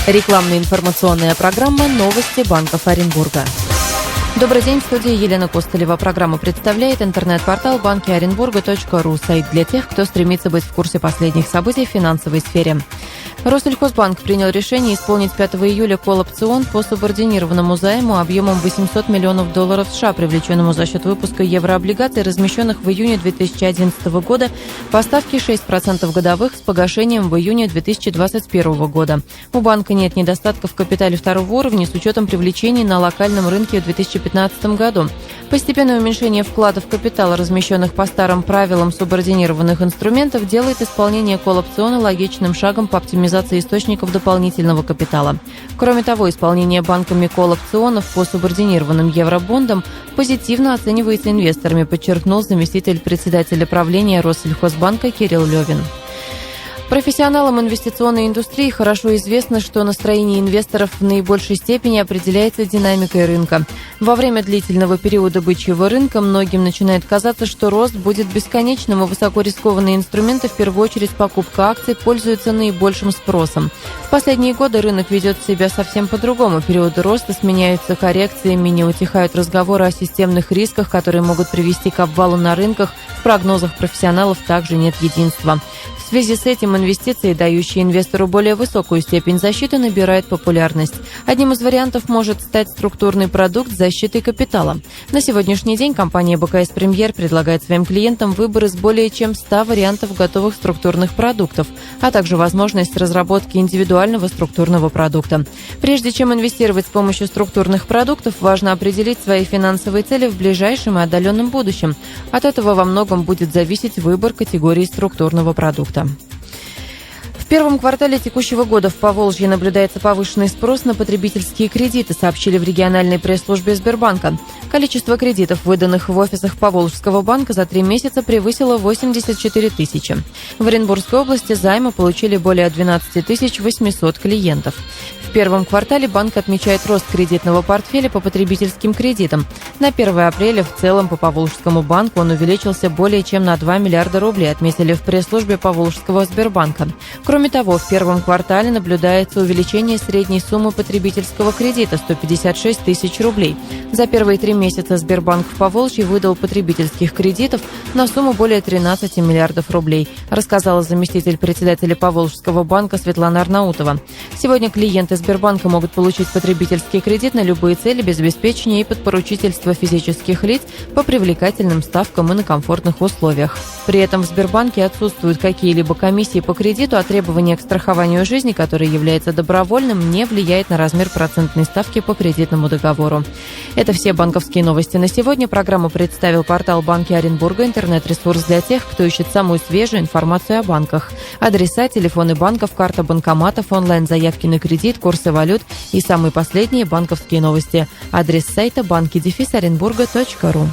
Рекламная информационная программа «Новости банков Оренбурга». Добрый день, в студии Елена Костылева. Программу представляет интернет-портал банкиоренбурга.ру, сайт для тех, кто стремится быть в курсе последних событий в финансовой сфере. Россельхозбанк принял решение исполнить 5 июля колл-опцион по субординированному займу объемом $800 миллионов США, привлеченному за счет выпуска еврооблигаций, размещенных в июне 2011 года по ставке 6% годовых с погашением в июне 2021 года. У банка нет недостатков в капитале второго уровня с учетом привлечений на локальном рынке в 2015 году. Постепенное уменьшение вкладов капитала, размещенных по старым правилам субординированных инструментов, делает исполнение колл-опциона логичным шагом по оптимизации источников дополнительного капитала. Кроме того, исполнение банками колл-опционов по субординированным евробондам позитивно оценивается инвесторами, подчеркнул заместитель председателя правления Россельхозбанка Кирилл Левин. Профессионалам инвестиционной индустрии хорошо известно, что настроение инвесторов в наибольшей степени определяется динамикой рынка. Во время длительного периода бычьего рынка многим начинает казаться, что рост будет бесконечным, и высокорискованные инструменты, в первую очередь покупка акций, пользуются наибольшим спросом. В последние годы рынок ведет себя совсем по-другому. Периоды роста сменяются коррекциями, не утихают разговоры о системных рисках, которые могут привести к обвалу на рынках. В прогнозах профессионалов также нет единства. В связи с этим инвестиции, дающие инвестору более высокую степень защиты, набирают популярность. Одним из вариантов может стать структурный продукт с защитой капитала. На сегодняшний день компания БКС Премьер предлагает своим клиентам выбор из более чем 100 вариантов готовых структурных продуктов, а также возможность разработки индивидуального структурного продукта. Прежде чем инвестировать с помощью структурных продуктов, важно определить свои финансовые цели в ближайшем и отдаленном будущем. От этого во многом будет зависеть выбор категории структурного продукта. В первом квартале текущего года в Поволжье наблюдается повышенный спрос на потребительские кредиты, сообщили в региональной пресс-службе Сбербанка. Количество кредитов, выданных в офисах Поволжского банка, за 3 месяца превысило 84 тысячи. В Оренбургской области займы получили более 12 800 клиентов. В первом квартале банк отмечает рост кредитного портфеля по потребительским кредитам. На 1 апреля в целом по Поволжскому банку он увеличился более чем на 2 миллиарда рублей, отметили в пресс-службе Поволжского Сбербанка. Кроме того, в первом квартале наблюдается увеличение средней суммы потребительского кредита – 156 тысяч рублей. За первые 3 месяца Сбербанк в Поволжье выдал потребительских кредитов на сумму более 13 миллиардов рублей, рассказала заместитель председателя Поволжского банка Светлана Арнаутова. Сегодня клиенты Сбербанка могут получить потребительский кредит на любые цели без обеспечения и подпоручительства физических лиц по привлекательным ставкам и на комфортных условиях. При этом в Сбербанке отсутствуют какие-либо комиссии по кредиту, а требование к страхованию жизни, которое является добровольным, не влияет на размер процентной ставки по кредитному договору. Это все банковские новости на сегодня. Программу представил портал Банки Оренбурга, интернет-ресурс для тех, кто ищет самую свежую информацию о банках. Адреса, телефоны банков, карта банкоматов, онлайн-заявки на кредит, курсы валют и самые последние банковские новости. Адрес сайта banki-orenburga.ru.